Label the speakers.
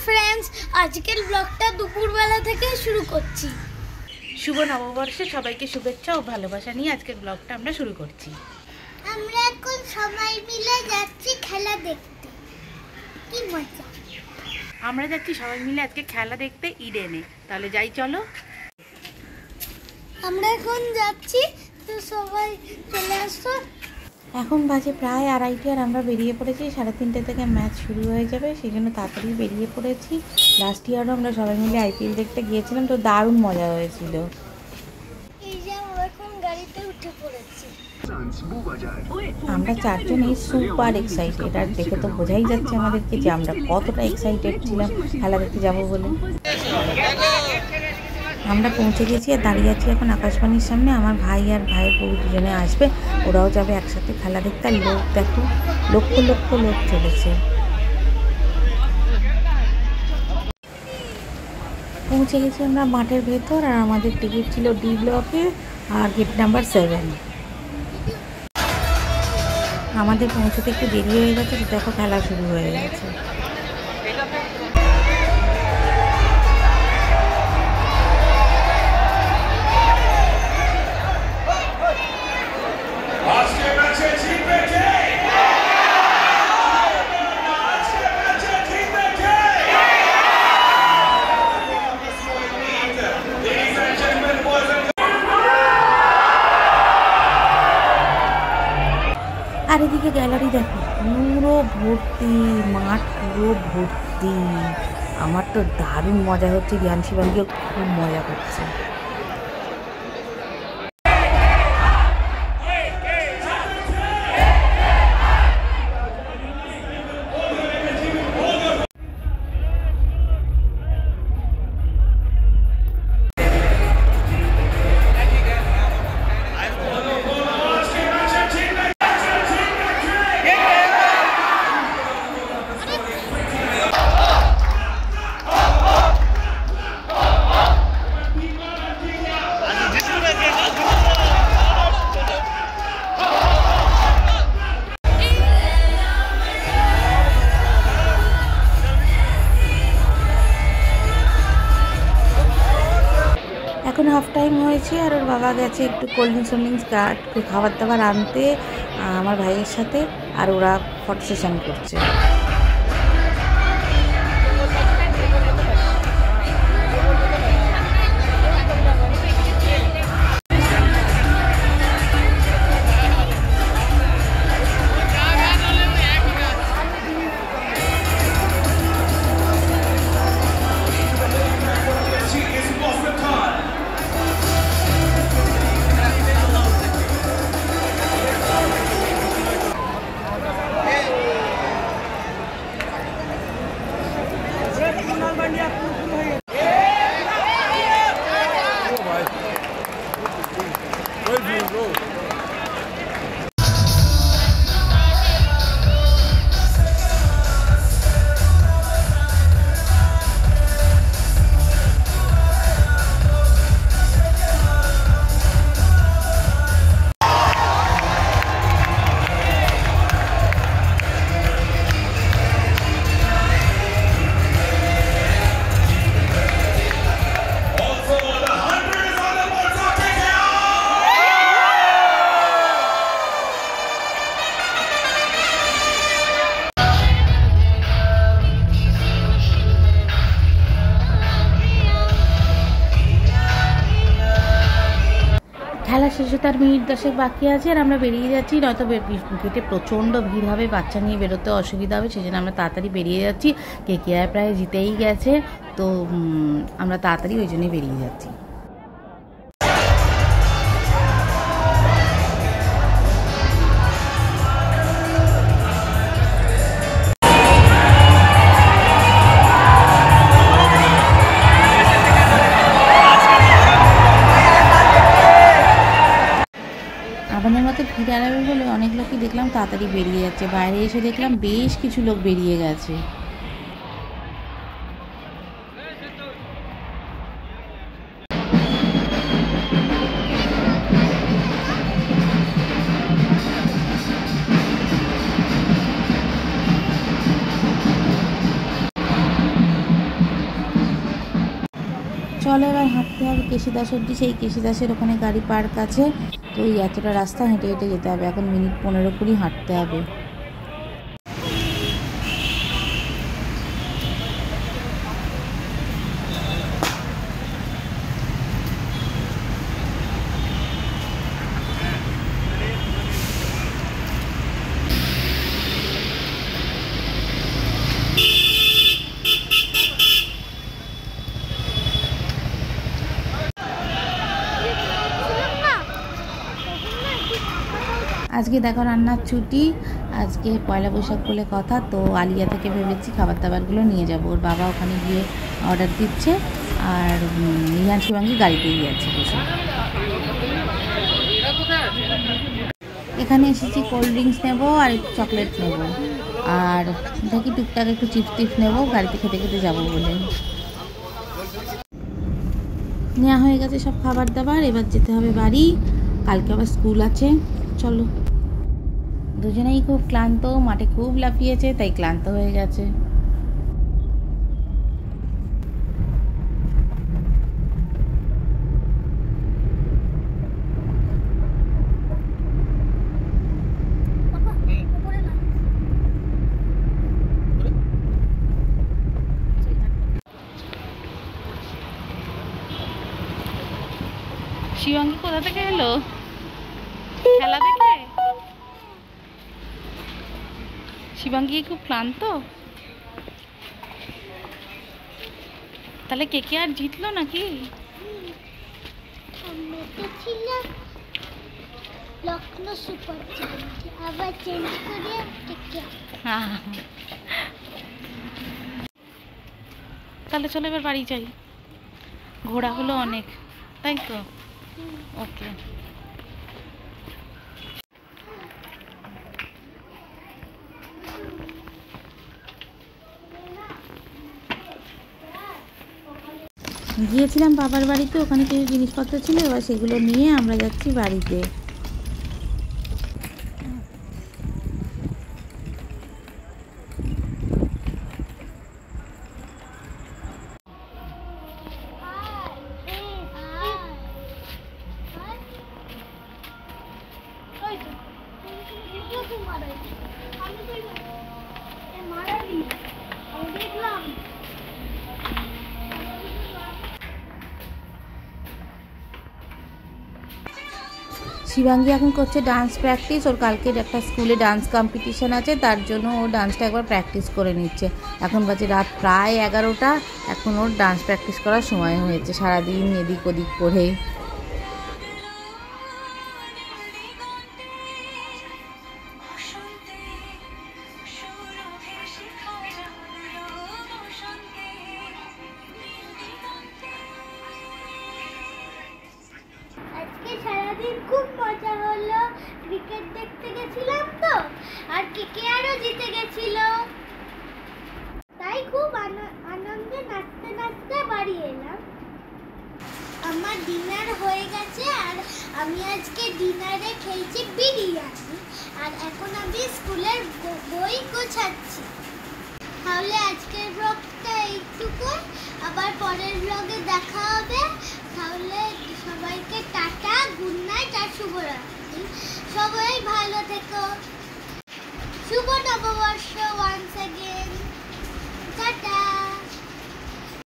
Speaker 1: Friends আজকের ব্লগটা দুপুরবেলা থেকে শুরু করছি।
Speaker 2: শুভ নববর্ষে সবাইকে শুভেচ্ছা ও ভালোবাসা নিয়ে আজকের ব্লগটা আমরা শুরু করছি।
Speaker 1: আমরা এখন সবাই মিলে যাচ্ছি খেলা দেখতে। কি মজা!
Speaker 2: আমরা যাচ্ছি সবাই মিলে আজকে খেলা দেখতে ইডেনে। তাহলে যাই চলো।
Speaker 1: আমরা এখন যাচ্ছি, তো সবাই চলে আসো।
Speaker 2: এখন বাজে প্রায় 2:30 আর আমরা বেরিয়ে পড়েছি। 3:30 থেকে ম্যাচ শুরু হয়ে যাবে, সেই জন্য তাড়াতাড়ি বেরিয়ে পড়েছি। লাস্ট ইয়ারও আমরা সবাই মিলে আইপিএল দেখতে গিয়েছিলাম, তো দারুণ মজা হয়েছিল।
Speaker 1: এই যে আমরা এখন গাড়িতে উঠে পড়েছি।
Speaker 2: আমরা চারজনই সুপার এক্সাইটেড, আর দেখে তো বোঝাই যাচ্ছে আমাদেরকে যে আমরা কতটা এক্সাইটেড ছিলাম খেলা দেখতে যাবো বলে। আমরা পৌঁছে গেছি আর দাঁড়িয়ে আছি এখন আকাশবাণীর সামনে। আমার ভাই আর ভাইয়ের বউ দুজনে আসবে, ওরাও যাবে একসাথে খেলা দেখতে। আর লোক দেখো, লক্ষ লক্ষ লোক চলেছে। পৌঁছে গেছি আমরা মাঠের ভেতর, আর আমাদের টিকিট ছিল ডি ব্লকে আর গেট নাম্বার 7। আমাদের পৌঁছতে একটু দেরি হয়ে গেছে, তো দেখো খেলা শুরু হয়ে গেছে। আর এদিকে গ্যালারি দেখো, পুরো ভর্তি, মাঠ পুরো ভর্তি। আমার তো দারুণ মজা হচ্ছে, জ্ঞান শিবাঙ্গীও খুব মজা করছে। এখন হাফ টাইম হয়েছে, আর ওর বাবা গেছে একটু কোল্ড ড্রিঙ্কস খাবার দাবার আনতে আমার ভাইয়ের সাথে, আর ওরা ফটো সেশন করছে। খেলা শেষ হতে আর মিনিট 10 বাকি আছে, আর আমরা বেরিয়ে যাচ্ছি, নয়তো গেটে প্রচণ্ড ভিড় হবে, বাচ্চা নিয়ে বেরোতে অসুবিধা হবে, সেই জন্য আমরা তাড়াতাড়ি বেরিয়ে যাচ্ছি। KKR প্রায় জিতেই গেছে, তো আমরা তাড়াতাড়ি ওই জন্যই বেরিয়ে যাচ্ছি। আমাদের মতো ভিড় এড়াবে বলে অনেক লোকই দেখলাম তাড়াতাড়ি বেরিয়ে যাচ্ছে। বাইরে এসে দেখলাম বেশ কিছু লোক বেরিয়ে গেছে। চলো এবার হাঁটতে হবে কেশিদাস অবধি। সেই কেশিদাসের ওখানে গাড়ি পার্ক আছে, তো এই এতটা রাস্তা হেঁটে হেঁটে যেতে হবে। এখন মিনিট 15-20 হাঁটতে হবে। আজকে দেখো রান্নার ছুটি, আজকে পয়লা বৈশাখ বলে কথা। তো আলিয়া থেকে ভেবেছি খাবার দাবারগুলো নিয়ে যাব। ওর বাবা ওখানে গিয়ে অর্ডার দিচ্ছে, আর রিহান শিবাঙ্গী গাড়িতেই আছে বসে। এখানে এসেছি কোল্ড ড্রিঙ্কস নেবো আর একটু চকলেট নেবো, আর দেখি টুকটাক একটু চিপস টিপস নেবো, গাড়িতে খেতে খেতে যাবো বলে। নেওয়া হয়ে গেছে সব খাবার দাবার, এবার যেতে হবে বাড়ি, কালকে আবার স্কুল আছে। চলো। দুজনেই খুব ক্লান্ত, মাঠে খুব লাফিয়েছে তাই ক্লান্ত হয়ে গেছে। শিবাঙ্গী কোথা থেকে এলো? খেলা দেখে শিবাঙ্গী খুব ক্লান্ত। তাহলে কে আর জিতলো নাকি?
Speaker 1: লখনৌ সুপার আবার চেঞ্জ করে
Speaker 2: তাহলে চলো এবার বাড়ি যাই, ঘোরা হলো অনেক, তাই তো? ওকে। গিয়েছিলাম বাবার বাড়িতে, ওখানে কিছু জিনিসপত্র ছিল, এবার সেগুলো নিয়ে আমরা যাচ্ছি বাড়িতে। শিবাঙ্গী এখন করছে ডান্স প্র্যাকটিস। ওর কালকের একটা স্কুলে ডান্স কম্পিটিশান আছে, তার জন্য ও ডান্সটা একবার প্র্যাকটিস করে নিচ্ছে। এখন বাজে রাত প্রায় 11টা, এখন ওর ডান্স প্র্যাকটিস করার সময় হয়েছে, সারাদিন এদিক ওদিক করে।
Speaker 1: খুব মজা হলো, ক্রিকেট দেখতে গেছিলাম তো, আর কেকেআরও জিতে গেছিল, তাই খুব আনন্দে নাচতে নাচতে বাড়ি এলাম। আমার ডিনার হয়ে গেছে, আর আমি আজকে ডিনারে খেয়েছি বিরিয়ানি, আর এখন আমি স্কুলের বই গোছাচ্ছি। তাহলে আজকের ব্লগটা এইটুকু, আবার পরের ব্লগে দেখা হবে। তাহলে সবাইকে টাটা, গুড নাইট আর শুভরাত্রি। সবাই ভালো থেকো, শুভ নববর্ষ।